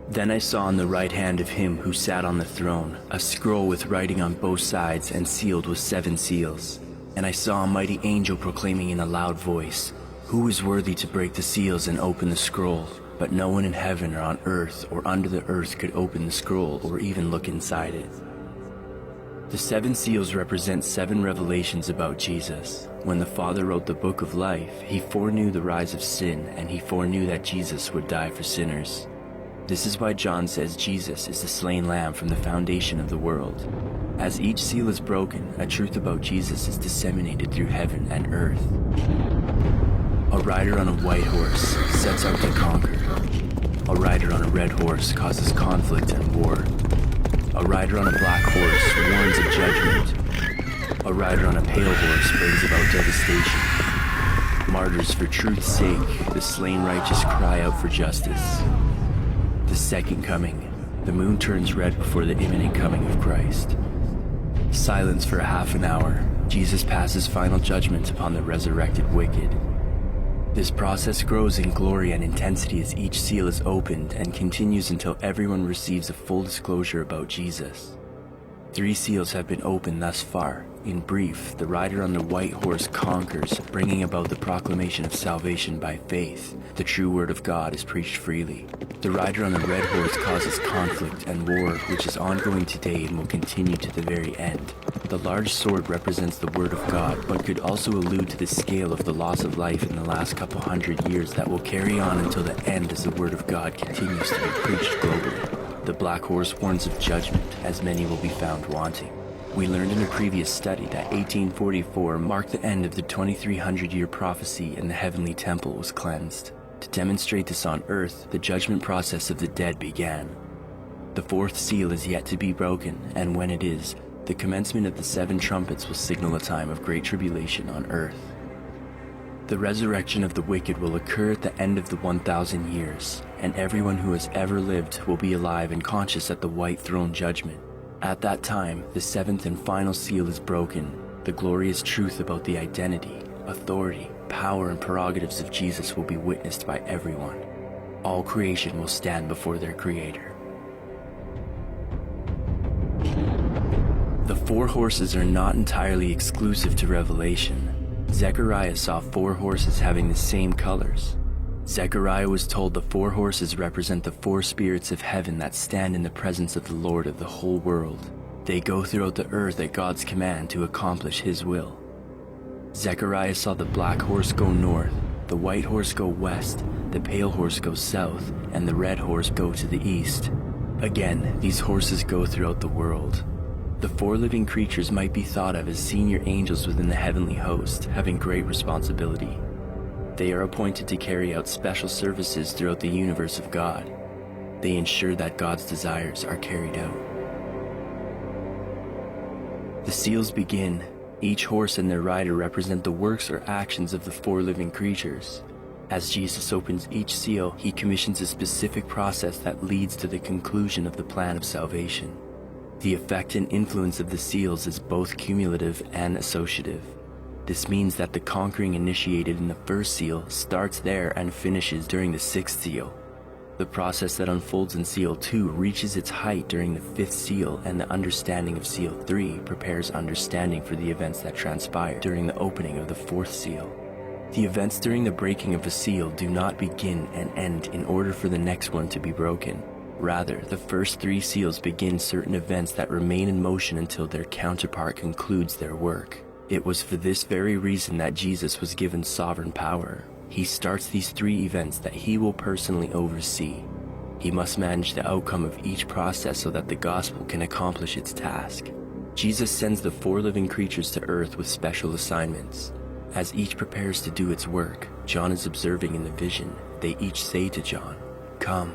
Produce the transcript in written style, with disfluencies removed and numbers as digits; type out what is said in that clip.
Then I saw on the right hand of him who sat on the throne a scroll with writing on both sides and sealed with 7 seals. And I saw a mighty angel proclaiming in a loud voice, "Who is worthy to break the seals and open the scroll?" But no one in heaven or on earth or under the earth could open the scroll or even look inside it. The 7 seals represent 7 revelations about Jesus. When the Father wrote the book of life, he foreknew the rise of sin, and he foreknew that Jesus would die for sinners. This is why John says Jesus is the slain lamb from the foundation of the world. As each seal is broken, a truth about Jesus is disseminated through heaven and earth. A rider on a white horse sets out to conquer. A rider on a red horse causes conflict and war. A rider on a black horse warns of judgment. A rider on a pale horse brings about devastation. Martyrs for truth's sake, the slain righteous cry out for justice. The second coming, the moon turns red before the imminent coming of Christ. Silence for a half an hour, Jesus passes final judgment upon the resurrected wicked. This process grows in glory and intensity as each seal is opened and continues until everyone receives a full disclosure about Jesus. 3 seals have been opened thus far. In brief, the rider on the white horse conquers, bringing about the proclamation of salvation by faith. The true word of God is preached freely. The rider on the red horse causes conflict and war, which is ongoing today and will continue to the very end. The large sword represents the word of God, but could also allude to the scale of the loss of life in the last couple hundred years that will carry on until the end as the word of God continues to be preached globally. The black horse warns of judgment, as many will be found wanting. We learned in a previous study that 1844 marked the end of the 2300-year prophecy and the heavenly temple was cleansed. To demonstrate this on earth, the judgment process of the dead began. The 4th seal is yet to be broken, and when it is, the commencement of the 7 trumpets will signal a time of great tribulation on earth. The resurrection of the wicked will occur at the end of the 1,000 years, and everyone who has ever lived will be alive and conscious at the white throne judgment. At that time, the 7th and final seal is broken. The glorious truth about the identity, authority, power, and prerogatives of Jesus will be witnessed by everyone. All creation will stand before their Creator. The 4 horses are not entirely exclusive to Revelation. Zechariah saw 4 horses having the same colors. Zechariah was told the 4 horses represent the 4 spirits of heaven that stand in the presence of the Lord of the whole world. They go throughout the earth at God's command to accomplish His will. Zechariah saw the black horse go north, the white horse go west, the pale horse go south, and the red horse go to the east. Again, these horses go throughout the world. The 4 living creatures might be thought of as senior angels within the heavenly host, having great responsibility. They are appointed to carry out special services throughout the universe of God. They ensure that God's desires are carried out. The seals begin. Each horse and their rider represent the works or actions of the 4 living creatures. As Jesus opens each seal, he commissions a specific process that leads to the conclusion of the plan of salvation. The effect and influence of the seals is both cumulative and associative. This means that the conquering initiated in the 1st seal starts there and finishes during the 6th seal. The process that unfolds in seal 2 reaches its height during the 5th seal, and the understanding of seal 3 prepares understanding for the events that transpire during the opening of the 4th seal. The events during the breaking of a seal do not begin and end in order for the next one to be broken. Rather, the first 3 seals begin certain events that remain in motion until their counterpart concludes their work. It was for this very reason that Jesus was given sovereign power. He starts these 3 events that he will personally oversee. He must manage the outcome of each process so that the gospel can accomplish its task. Jesus sends the 4 living creatures to earth with special assignments. As each prepares to do its work, John is observing in the vision. They each say to John, "Come."